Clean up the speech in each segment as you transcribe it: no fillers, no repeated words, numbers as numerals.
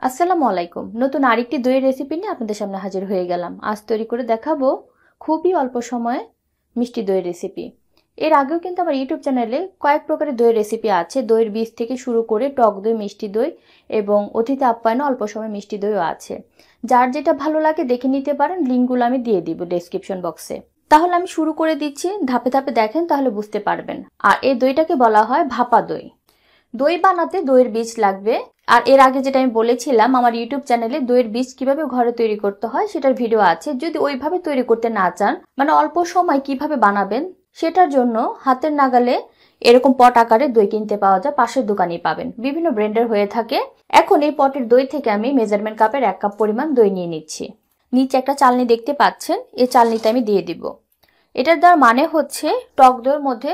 আসসালামু আলাইকুম। নতুন আরেকটি দইয়ের রেসিপি নিয়ে আপনাদের সামনে হাজির হয়ে গেলাম। আজ তৈরি করে দেখাবো খুবই অল্প সময়ে মিষ্টি দইয়ের রেসিপি। এর আগেও কিন্তু আমার ইউটিউব চ্যানেলে কয়েক প্রকারের দইয়ের রেসিপি আছে। দইয়ের বীজ থেকে শুরু করে টক দই, মিষ্টি দই এবং অতিথি আপ্যায়নে অল্প সময় মিষ্টি দইও আছে। যার যেটা ভালো লাগে দেখে নিতে পারেন, লিঙ্কগুলো আমি দিয়ে দিব ডেসক্রিপশন বক্সে। তাহলে আমি শুরু করে দিচ্ছি, ধাপে ধাপে দেখেন তাহলে বুঝতে পারবেন। আর এই দইটাকে বলা হয় ভাপা দই। দই বানাতে দইয়ের বীজ লাগবে। আর এর আগে যেটা আমি বলেছিলাম, আমার ইউটিউব চ্যানেলে দইয়ের বীজ কিভাবে ঘরে তৈরি করতে হয় সেটার ভিডিও আছে। যদি ওইভাবে তৈরি করতে না চান, মানে অল্প সময় কিভাবে বানাবেন সেটার জন্য হাতের নাগালে এরকম পট আকারে দই কিনতে পাওয়া যায়, পাশের দোকানেই পাবেন। বিভিন্ন ব্র্যান্ডের হয়ে থাকে। এখন এই পটের দই থেকে আমি মেজারমেন্ট কাপের 1 কাপ পরিমাণ দই নিয়ে নিচ্ছি। নিচে একটা চালনি দেখতে পাচ্ছেন, এই চালনিতে আমি দিয়ে দিব। এটার দেওয়ার মানে হচ্ছে টক দইয়ের মধ্যে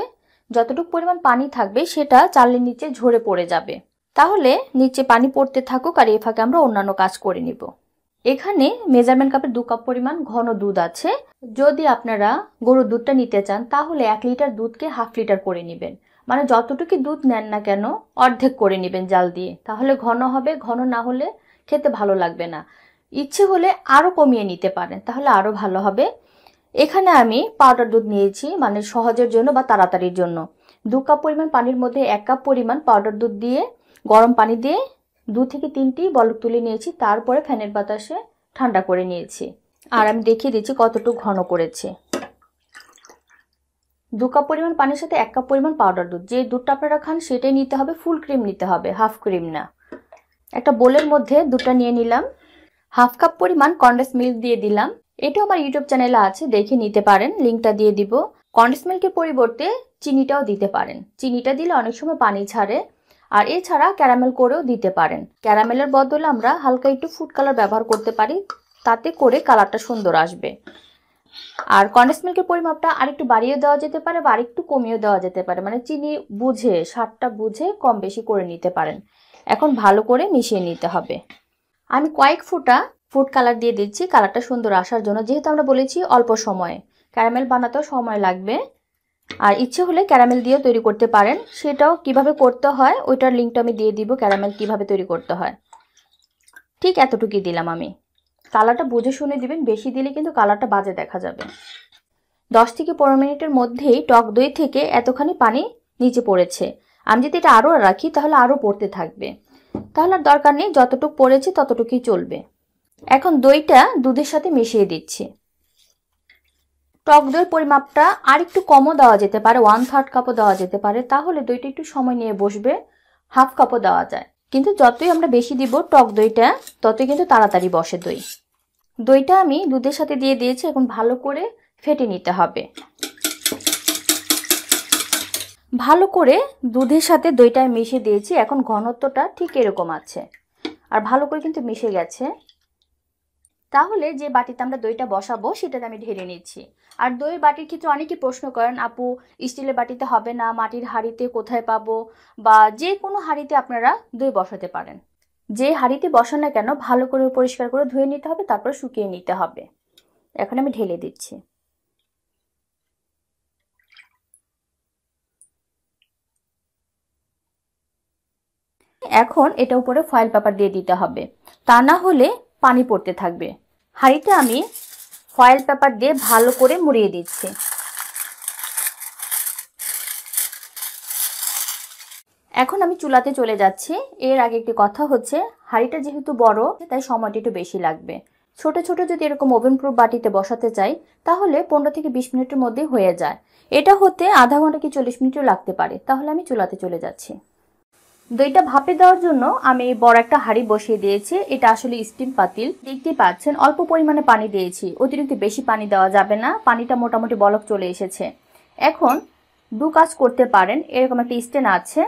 যতটুকু পরিমাণ পানি থাকবে সেটা চালনির নিচে ঝরে পড়ে যাবে। তাহলে নিচে পানি পড়তে থাকুক আর এই ফাঁকে আমরা অন্যান্য কাজ করে নিব। এখানে মেজারমেন্ট কাপের 2 কাপ পরিমাণ ঘন দুধ আছে। যদি আপনারা গরুর দুধটা নিতে চান তাহলে 1 লিটার দুধকে হাফ লিটার করে নেবেন। মানে যতটুকু দুধ নেন না কেন অর্ধেক করে নেবেন জাল দিয়ে, তাহলে ঘন হবে। ঘন না হলে খেতে ভালো লাগবে না। ইচ্ছে হলে আরো কমিয়ে নিতে পারেন, তাহলে আরো ভালো হবে। এখানে আমি পাউডার দুধ নিয়েছি, মানে সহজের জন্য বা তাড়াতাড়ির জন্য। 2 কাপ পরিমাণ পানির মধ্যে 1 কাপ পরিমাণ পাউডার দুধ দিয়ে গরম পানি দিয়ে 2 থেকে 3টি বলক তুলে নিয়েছি। তারপরে ফ্যানের বাতাসে ঠান্ডা করে নিয়েছি। আর আমি দেখিয়ে দিচ্ছি কতটুকু ঘন করেছে। 2 কাপ পরিমাণ পানির সাথে 1 কাপ পরিমাণ পাউডার দুধ। যে দুধটা আপনারা খান সেটাই নিতে হবে, ফুল ক্রিম নিতে হবে, হাফ ক্রিম না। একটা বোলের মধ্যে দুধটা নিয়ে নিলাম। হাফ কাপ পরিমাণ কনডেন্স মিল্ক দিয়ে দিলাম। এটা আমার ইউটিউব চ্যানেলে আছে, দেখে নিতে পারেন, লিঙ্কটা দিয়ে দিব। কনডেন্স মিল্কের পরিবর্তে চিনিটাও দিতে পারেন। চিনিটা দিলে অনেক সময় পানি ছাড়ে। আর এছাড়া ক্যারামেল করেও দিতে পারেন। ক্যারামেলের বদলে আমরা হালকা একটু ফুড কালার ব্যবহার করতে পারি, তাতে করে কালারটা সুন্দর আসবে। আর কনডেন্স মিল্কের পরিমাপটা আরেকটু বাড়িয়ে দেওয়া যেতে পারে বা আরেকটু কমিয়ে দেওয়া যেতে পারে, মানে চিনি বুঝে, স্বাদটা বুঝে কম বেশি করে নিতে পারেন। এখন ভালো করে মিশিয়ে নিতে হবে। আমি কয়েক ফোঁটা ফুড কালার দিয়ে দিচ্ছি কালারটা সুন্দর আসার জন্য। যেহেতু আমরা বলেছি অল্প সময়ে, ক্যারামেল বানাতেও সময় লাগবে। আর ইচ্ছে হলে ক্যারামেল দিয়েও তৈরি করতে পারেন। সেটাও কিভাবে করতে হয় ওইটার লিঙ্কটা আমি দিয়ে দিব, ক্যারামেল কিভাবে তৈরি করতে হয়। ঠিক এতটুকুই দিলাম আমি। কালারটা বুঝে শুনে দিবেন, বেশি দিলে কিন্তু কালারটা বাজে দেখা যাবে। 10 থেকে 15 মিনিটের মধ্যেই টক দই থেকে এতখানি পানি নিচে পড়েছে। আমি যদি এটা আরও রাখি তাহলে আরও পড়তে থাকবে। তাহলে আর দরকার নেই, যতটুকু পড়েছে ততটুকুই চলবে। এখন দইটা দুধের সাথে মিশিয়ে দিচ্ছি। টক দইয়ের পরিমাপটা আর একটু কমও দেওয়া যেতে পারে, 1/3 কাপও দেওয়া যেতে পারে, তাহলে দইটা একটু সময় নিয়ে বসবে। হাফ কাপও দেওয়া যায়, কিন্তু যতই আমরা বেশি দিব টক দইটা ততই কিন্তু তাড়াতাড়ি বসে দই। দইটা আমি দুধের সাথে দিয়ে দিয়েছি। এখন ভালো করে ফেটে নিতে হবে। ভালো করে দুধের সাথে দইটা মিশিয়ে দিয়েছি। এখন ঘনত্বটা ঠিক এরকম আছে, আর ভালো করে কিন্তু মিশে গেছে। তাহলে যে বাটিতে আমরা দইটা বসাবো সেটাতে আমি ঢেলে নিচ্ছি। আর দইয়ের বাটির ক্ষেত্রে অনেকেই প্রশ্ন করেন, আপু স্টিলের বাটিতে হবে না, মাটির হাঁড়িতে কোথায় পাবো? বা যে কোনো হাঁড়িতে আপনারা দই বসাতে পারেন। যে হাঁড়িতে বসান না কেন ভালো করে পরিষ্কার করে ধুয়ে নিতে হবে, তারপর শুকিয়ে নিতে হবে। এখন আমি ঢেলে দিচ্ছি। এখন এটা উপরে ফয়েল পেপার দিয়ে দিতে হবে, তা না হলে পানি পড়তে থাকবে। হাঁড়িতে আমি ফয়েল পেপার দিয়ে ভালো করে মুড়িয়ে দিচ্ছি। এখন আমি চুলাতে চলে যাচ্ছি। এর আগে একটি কথা হচ্ছে, হাঁড়িটা যেহেতু বড় তাই সময়টা একটু বেশি লাগবে। ছোট ছোট যদি এরকম ওভেন প্রুফ বাটিতে বসাতে চাই তাহলে 15 থেকে 20 মিনিটের মধ্যে হয়ে যায়। এটা হতে আধা ঘন্টা কি 40 মিনিটও লাগতে পারে। তাহলে আমি চুলাতে চলে যাচ্ছি। দইটা ভাপে দেওয়ার জন্য আমি বড় একটা হাঁড়ি বসিয়ে দিয়েছি। এটা আসলে স্টিম পাতিল, দেখতেই পাচ্ছেন। অল্প পরিমাণে পানি দিয়েছি, অতিরিক্ত বেশি পানি দেওয়া যাবে না। পানিটা মোটামুটি বলক চলে এসেছে। এখন দু কাজ করতে পারেন, এরকম একটা স্ট্যান্ড আছে,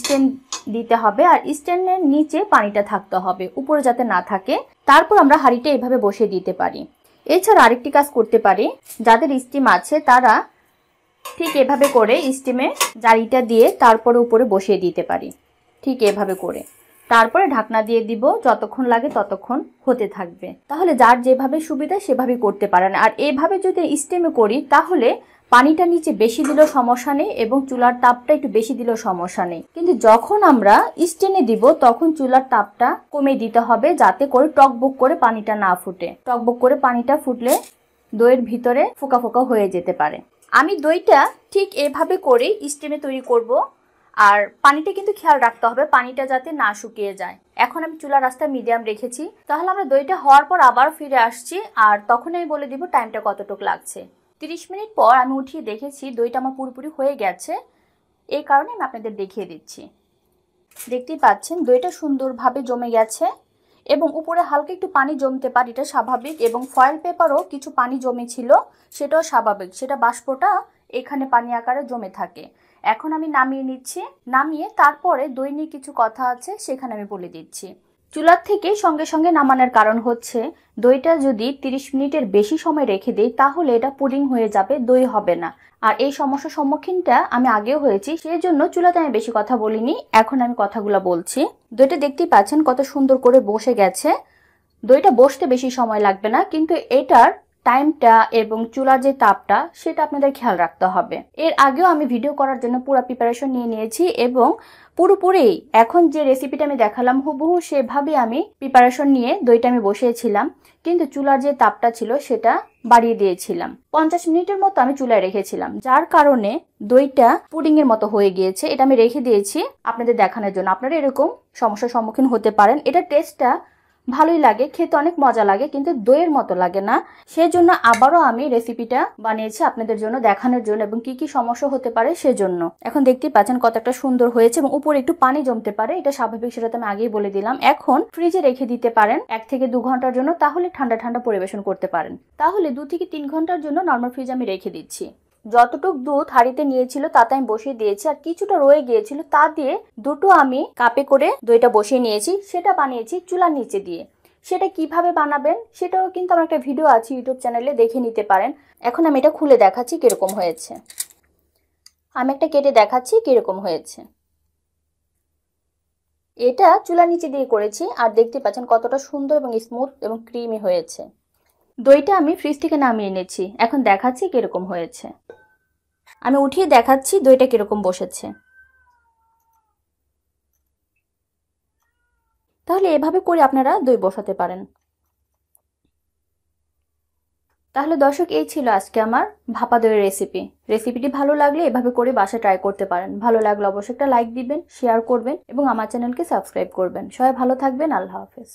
স্ট্যান্ড দিতে হবে। আর স্ট্যান্ডের নিচে পানিটা থাকতে হবে, উপরে যাতে না থাকে। তারপর আমরা হাঁড়িটা এভাবে বসিয়ে দিতে পারি। এছাড়া আরেকটি কাজ করতে পারি, যাদের স্টিম আছে তারা ঠিক এভাবে করে স্টিমে জালিটা দিয়ে তারপরে উপরে বসিয়ে দিতে পারি, ঠিক এভাবে করে। তারপরে ঢাকনা দিয়ে দিব, যতক্ষণ লাগে ততক্ষণ হতে থাকবে। তাহলে যার যেভাবে সুবিধা সেভাবেই করতে পারেন। আর এভাবে যদি স্টিমে করি তাহলে পানিটা নিচে বেশি দিলেও সমস্যা নেই এবং চুলার তাপটা একটু বেশি দিলেও সমস্যা নেই, কিন্তু যখন আমরা স্টেনে দিব তখন চুলার তাপটা কমিয়ে দিতে হবে, যাতে করে টকবক করে পানিটা না ফুটে। টকবক করে পানিটা ফুটলে দইয়ের ভিতরে ফোকা ফোকা হয়ে যেতে পারে। আমি দইটা ঠিক এভাবে করে স্টেমে তৈরি করব, আর পানিটা কিন্তু খেয়াল রাখতে হবে পানিটা যাতে না শুকিয়ে যায়। এখন আমি চুলার আঁচটা মিডিয়াম রেখেছি। তাহলে আমরা দইটা হওয়ার পর আবার ফিরে আসছি, আর তখন আমি বলে দিব টাইমটা কতটুকু লাগছে। 30 মিনিট পর আমি উঠিয়ে দেখেছি দইটা আমার পুরোপুরি হয়ে গেছে। এই কারণে আমি আপনাদের দেখিয়ে দিচ্ছি। দেখতেই পাচ্ছেন দইটা সুন্দরভাবে জমে গেছে এবং উপরে হালকা একটু পানি জমতে পারে, এটা স্বাভাবিক, এবং ফয়েল পেপারও কিছু পানি জমেছিল, সেটাও স্বাভাবিক, সেটা বাষ্পটা এখানে পানি আকারে জমে থাকে। এখন আমি নামিয়ে নিচ্ছি। নামিয়ে তারপরে দই নিয়ে কিছু কথা আছে সেখানে আমি বলে দিচ্ছি। চুলার থেকে সঙ্গে সঙ্গে নামানোর কারণ হচ্ছে দইটা যদি 30 মিনিটের বেশি সময় রেখে দিই তাহলে এটা পুডিং হয়ে যাবে, দই হবে না। আর এই সমস্যার সম্মুখীনটা আমি আগেও হয়েছি, সেই জন্য চুলাতে আমি বেশি কথা বলিনি, এখন আমি কথাগুলো বলছি। দইটা দেখতেই পাচ্ছেন কত সুন্দর করে বসে গেছে। দইটা বসতে বেশি সময় লাগবে না, কিন্তু এটার টাইমটা এবং চুলার যে তাপটা সেটা আপনাদের খেয়াল রাখতে হবে। এর আগেও আমি ভিডিও করার জন্য পুরো প্রিপারেশন নিয়ে নিয়েছি এবং পুরোপুরি এখন যে রেসিপিটা আমি দেখালাম হুবহু সেভাবে আমি প্রিপারেশন নিয়ে দইটা আমি বসিয়েছিলাম, কিন্তু চুলার যে তাপটা ছিল সেটা বাড়িয়ে দিয়েছিলাম। 50 মিনিটের মতো আমি চুলায় রেখেছিলাম, যার কারণে দইটা পুডিং এর মতো হয়ে গিয়েছে। এটা আমি রেখে দিয়েছি আপনাদের দেখানোর জন্য। আপনারা এরকম সমস্যার সম্মুখীন হতে পারেন। এটা টেস্টটা ভালোই লাগে, খেতে অনেক মজা লাগে, কিন্তু দইয়ের মতো লাগে না। সেজন্য আবারও আমি রেসিপিটা বানিয়েছি আপনাদের জন্য দেখানোর জন্য এবং কি কি সমস্যা হতে পারে সেজন্য। এখন দেখতেই পাচ্ছেন কতটা সুন্দর হয়েছে এবং উপরে একটু পানি জমতে পারে, এটা স্বাভাবিক, সেটা তো আমি আগেই বলে দিলাম। এখন ফ্রিজে রেখে দিতে পারেন 1 থেকে 2 ঘন্টার জন্য, তাহলে ঠান্ডা ঠান্ডা পরিবেশন করতে পারেন। তাহলে 2 থেকে 3 ঘন্টার জন্য নরমাল ফ্রিজে আমি রেখে দিচ্ছি। যতটুক দুধ হাঁড়িতে নিয়েছিল তাতে আমি বসিয়ে দিয়েছি, আর কিছুটা রয়ে গিয়েছিল তা দিয়ে দুটো আমি কাপে করে দইটা বসিয়ে নিয়েছি। সেটা বানিয়েছি চুলার নিচে দিয়ে। সেটা কিভাবে বানাবেন সেটাও কিন্তু আমার একটা ভিডিও আছে ইউটিউব চ্যানেলে, দেখে নিতে পারেন। এখন আমি এটা খুলে দেখাচ্ছি কিরকম হয়েছে। আমি একটা কেটে দেখাচ্ছি কিরকম হয়েছে। এটা চুলার নিচে দিয়ে করেছি, আর দেখতে পাচ্ছেন কতটা সুন্দর এবং স্মুথ এবং ক্রিমি হয়েছে। দইটা আমি ফ্রিজ থেকে নামিয়ে এনেছি, এখন দেখাচ্ছি কিরকম হয়েছে। আমি উঠিয়ে দেখাচ্ছি দইটা কিরকম বসেছে। তাহলে এভাবে করে আপনারা দই বসাতে পারেন। তাহলে দর্শক, এই ছিল আজকে আমার ভাপা দইয়ের রেসিপি। রেসিপিটি ভালো লাগলে এভাবে করে বাসায় ট্রাই করতে পারেন। ভালো লাগলে অবশ্যই একটা লাইক দিবেন, শেয়ার করবেন এবং আমার চ্যানেলকে সাবস্ক্রাইব করবেন। সবাই ভালো থাকবেন। আল্লাহ হাফেজ।